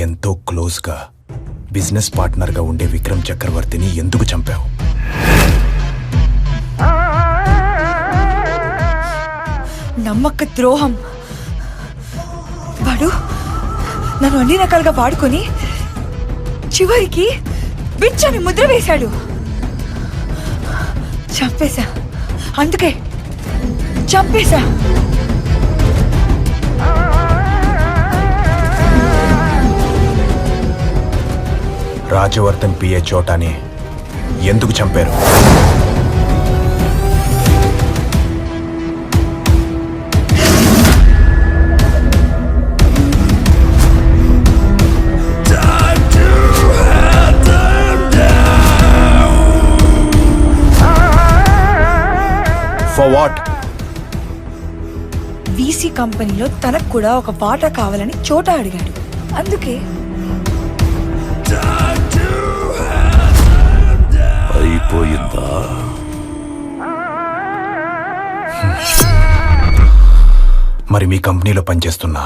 ఎంతో క్లోజ్గా బిజినెస్ పార్ట్నర్గా ఉండే విక్రమ్ చక్రవర్తిని ఎందుకు చంపావు? నమ్మక ద్రోహం. వాడు నన్ను అన్ని రకాలుగా వాడుకొని చివరికి బిచ్చని ముద్ర వేశాడు. చంపేశా, అందుకే చంపేశా. రాజవర్ధన్ పిఏ చోటాని ఎందుకు చంపారు? For what? వీసీ కంపెనీలో తనకు కూడా ఒక వాటా కావాలని చోటా అడిగాడు, అందుకే. అయిపోయిందా? మరి మీ కంపెనీలో పనిచేస్తున్న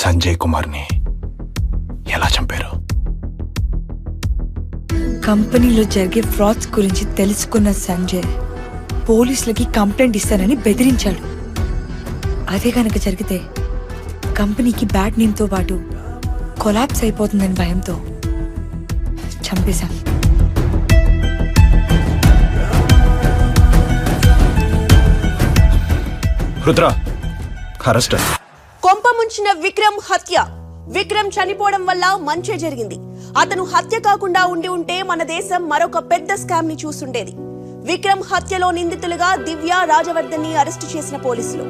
సంజయ్ కుమార్ని ఎలా చంపారు? కంపెనీలో జరిగే ఫ్రాడ్స్ గురించి తెలుసుకున్న సంజయ్ పోలీసులకి కంప్లైంట్ ఇస్తానని బెదిరించాడు. అదే కనుక జరిగితే కంపెనీకి బ్యాడ్ నేమ్తో పాటు కొలాప్స్ అయిపోతుందని భయంతో చంపేశాం. రుద్ర, అరెస్ట్. కొంప ముంచిన విక్రమ్ హత్య. విక్రమ్ చనిపోవడం వల్ల మంచే జరిగింది. అతను హత్య కాకుండా ఉంటే మన దేశం మరొక పెద్ద స్కామ్ ని చూస్తుండేది. విక్రమ్ హత్యలో నిందితులుగా దివ్య, రాజవర్ధన్ ని అరెస్టు చేసిన పోలీసులు.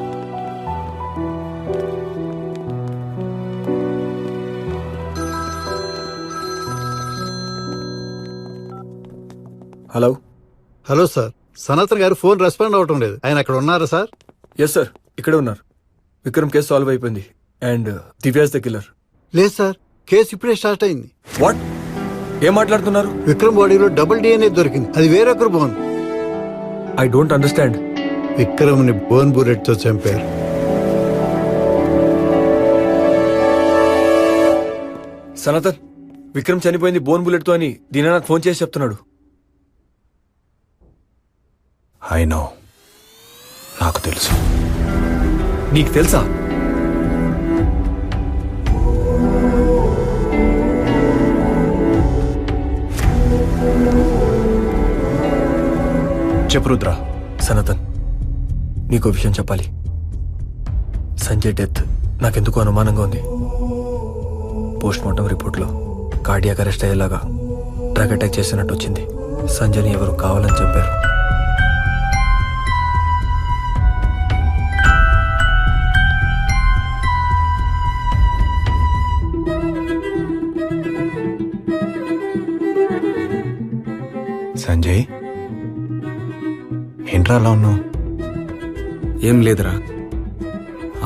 హలో హలో సార్, సనాతన్ గారు ఫోన్ రెస్పాండ్ అవటం లేదు. ఆయన అక్కడ ఉన్నారా సార్? ఎస్ సార్, ఇక్కడే ఉన్నారు. విక్రమ్ కేసు సాల్వ్ అయిపోయింది అండ్ దివ్యాస్ ద కిల్లర్. లేదు సార్, కేసు ఇప్పుడే స్టార్ట్ అయింది. వాట్? ఏం మాట్లాడుతున్నారు? విక్రమ్ బాడీలో డబుల్ DNA దొరికింది. అది వేరొకరు bone. I don't understand. Vikram ని బోన్ బుల్లెట్ తో చంపారు. సనాతన్, విక్రమ్ చనిపోయింది బోన్ బుల్లెట్ తో అని దీనానాథ్ ఫోన్ చేసి చెప్తున్నాడు. ఐ నో, నాకు తెలుసు. నీకు తెలుసా? చెప్పు రుద్ర. సనాతన్, నీకో విషయం చెప్పాలి. సంజయ్ డెత్ నాకెందుకు అనుమానంగా ఉంది. పోస్ట్ మార్టం రిపోర్ట్లో కార్డియాక్ అరెస్ట్ అయ్యేలాగా డ్రగ్ అటాక్ చేసినట్టు వచ్చింది. సంజయ్ని ఎవరు కావాలని చెప్పారు. సంజయ్, ఏంట్రా అలా ఉన్నావు? ఏం లేదురా,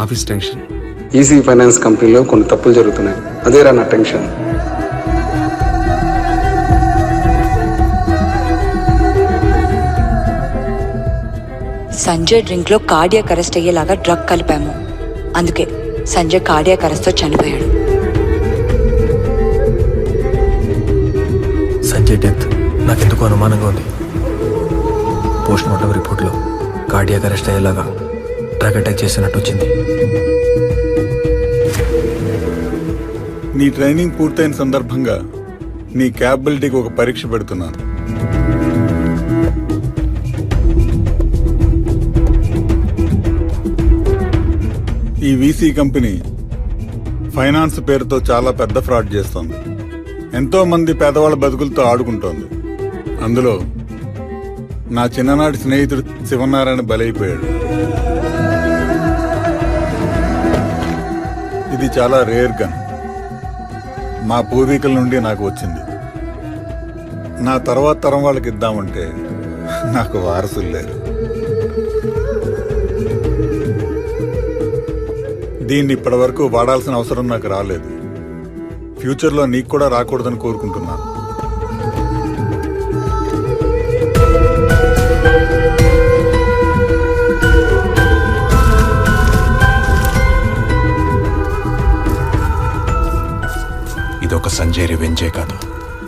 ఆఫీస్ టెన్షన్. ఈసీ ఫైనాన్స్ కంపెనీలో కొన్ని తప్పులు జరుగుతున్నాయి, అదేరా నా టెన్షన్. సంజయ్ డ్రింక్ లో కార్డియాక్ అరెస్ట్ అయ్యేలాగా డ్రగ్ కలిపాము, అందుకే సంజయ్ కార్డియాక్ అరెస్ట్ తో చనిపోయాడు. సంజయ్ డెత్ నాకెందుకు అనుమానంగా ఉంది. పోస్ట్ మార్టం రిపోర్ట్లో కార్డియాక్ అరెస్ట్ అయ్యేలాగా డ్రగ్ అటాక్ చేసినట్టు వచ్చింది. నీ ట్రైనింగ్ పూర్తయిన సందర్భంగా నీ క్యాపబిలిటీకి ఒక పరీక్ష పెడుతున్నాను. ఈ వీసీ కంపెనీ ఫైనాన్స్ పేరుతో చాలా పెద్ద ఫ్రాడ్ చేస్తోంది. ఎంతో మంది పేదవాళ్ళ బతుకులతో ఆడుకుంటోంది. అందులో నా చిన్ననాటి స్నేహితుడు శివనారాయణ బలైపోయాడు. ఇది చాలా రేర్ గన్. మా పూర్వీకుల నుండి నాకు వచ్చింది. నా తర్వాత తరం వాళ్ళకి ఇద్దామంటే నాకు వారసులు లేరు. దీన్ని ఇప్పటివరకు వాడాల్సిన అవసరం నాకు రాలేదు. ఫ్యూచర్లో నీకు కూడా రాకూడదని కోరుకుంటున్నాను. ఇదొక సంజయ్ రివెంజే కాదు.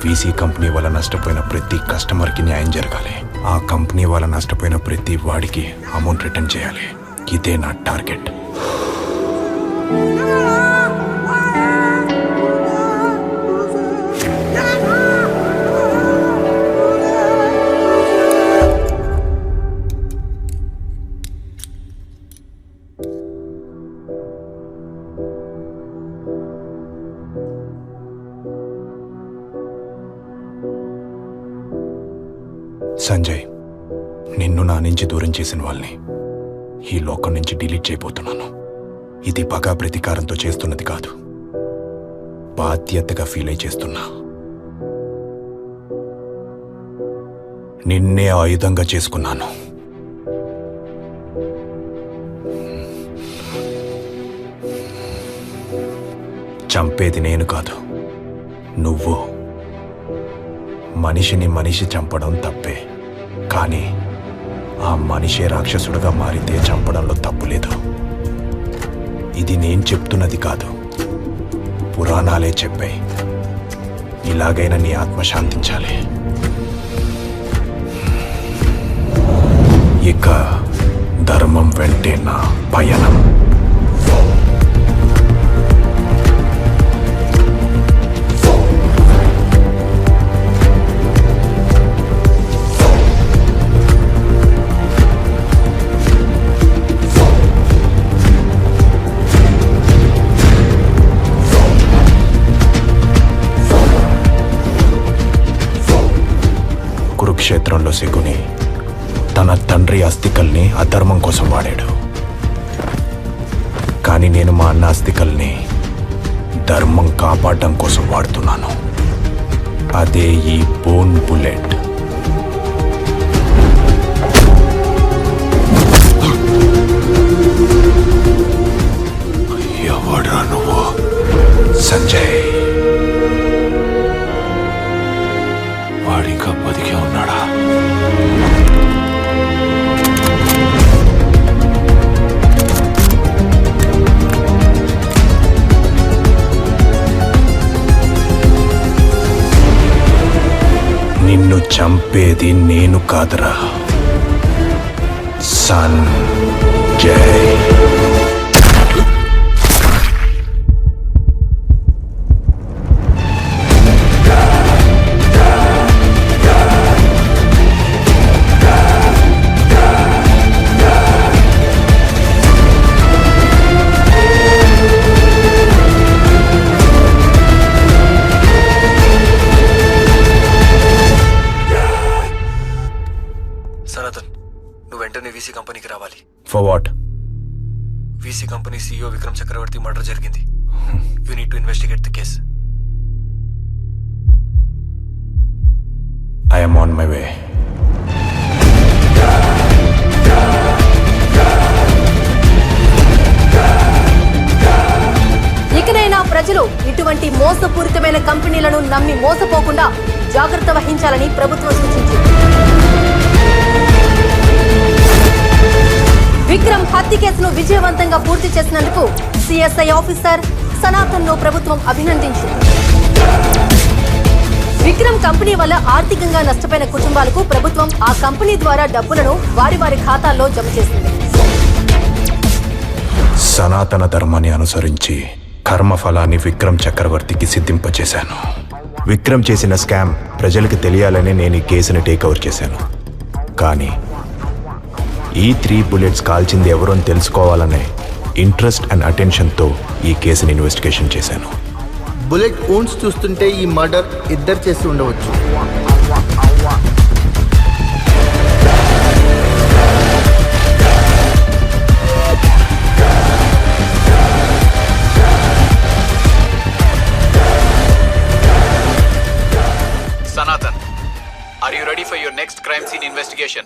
వీసీ కంపెనీ వల్ల నష్టపోయిన ప్రతి కస్టమర్కి న్యాయం జరగాలి. ఆ కంపెనీ వల్ల నష్టపోయిన ప్రతి వాడికి అమౌంట్ రిటర్న్ చేయాలి. ఇదే నా టార్గెట్. సంజయ్, నిన్ను నా నుంచి దూరం చేసిన వాళ్ళని ఈ లోకం నుంచి డిలీట్ చేయబోతున్నాను. ఇది పగా ప్రతీకారంతో చేస్తున్నది కాదు, బాధ్యతగా ఫీల్ అయి చేస్తున్నా. నిన్నే ఆయుధంగా చేసుకున్నాను. చంపేది నేను కాదు, నువ్వు. మనిషిని మనిషి చంపడం తప్పే, కానీ ఆ మనిషే రాక్షసుడుగా మారితే చంపడంలో తప్పు లేదు. ఇది నేను చెప్తున్నది కాదు, పురాణాలే చెప్పాయి. ఇలాగైనా నీ ఆత్మ శాంతించాలి. ఇక ధర్మం వెంటే నా పయనం. కురుక్షేత్రంలో శకుని తన తండ్రి అస్థికల్ని అధర్మం కోసం వాడాడు, కానీ నేను మా అన్న అస్థికల్ని ధర్మం కాపాడడం కోసం వాడుతున్నాను. అదే ఈ బోన్ బుల్లెట్. ఎవడ్రా నువ్వు? సంజయ్. వాడింకా బతికే ఉన్నాడా? నిన్ను చంపేది నేను కాదురా, సంజయ్. సనాతన్, నువ్వు వెంటనే వీసీ కంపెనీకి రావాలి. For what? VC company CEO Vikram Chakravarthi murder జరిగింది. You need to investigate the case. I am on my way. ఇకనైనా ప్రజలు ఇటువంటి మోసపూరితమైన కంపెనీలను నమ్మి మోసపోకుండా జాగ్రత్త వహించాలని ప్రభుత్వం సూచించింది. విక్రమ్ హత్య కేసును విజయవంతంగా పూర్తి చేసినందుకు సిఎస్ఐ ఆఫీసర్ సనాతన్ ను ప్రభుత్వం అభినందించింది. విక్రమ్ కంపెనీ వల్ల ఆర్థికంగా నష్టపోయిన కుటుంబాలకు ప్రభుత్వం ఆ కంపెనీ ద్వారా డబ్బులను వారి వారి ఖాతాల్లో జమ చేసింది. సనాతన ధర్మాన్ని అనుసరించి కర్మఫలాన్ని విక్రమ్ చక్రవర్తికి సిద్ధింపచేశాను. విక్రమ్ చేసిన స్కామ్ ప్రజలకు తెలియాలని నేను ఈ కేసుని టేక్ఓవర్ చేశాను. కానీ ఈ 3 బుల్లెట్స్ కాల్చింది ఎవరో అని తెలుసుకోవాలనే ఇంట్రెస్ట్ అండ్ అటెన్షన్తో ఈ కేసుని ఇన్వెస్టిగేషన్ చేశాను. బుల్లెట్ వూండ్స్ చూస్తుంటే ఈ మర్డర్ ఇద్దరు చేసి ఉండవచ్చు. Sanatan, are you ready for your next crime scene investigation?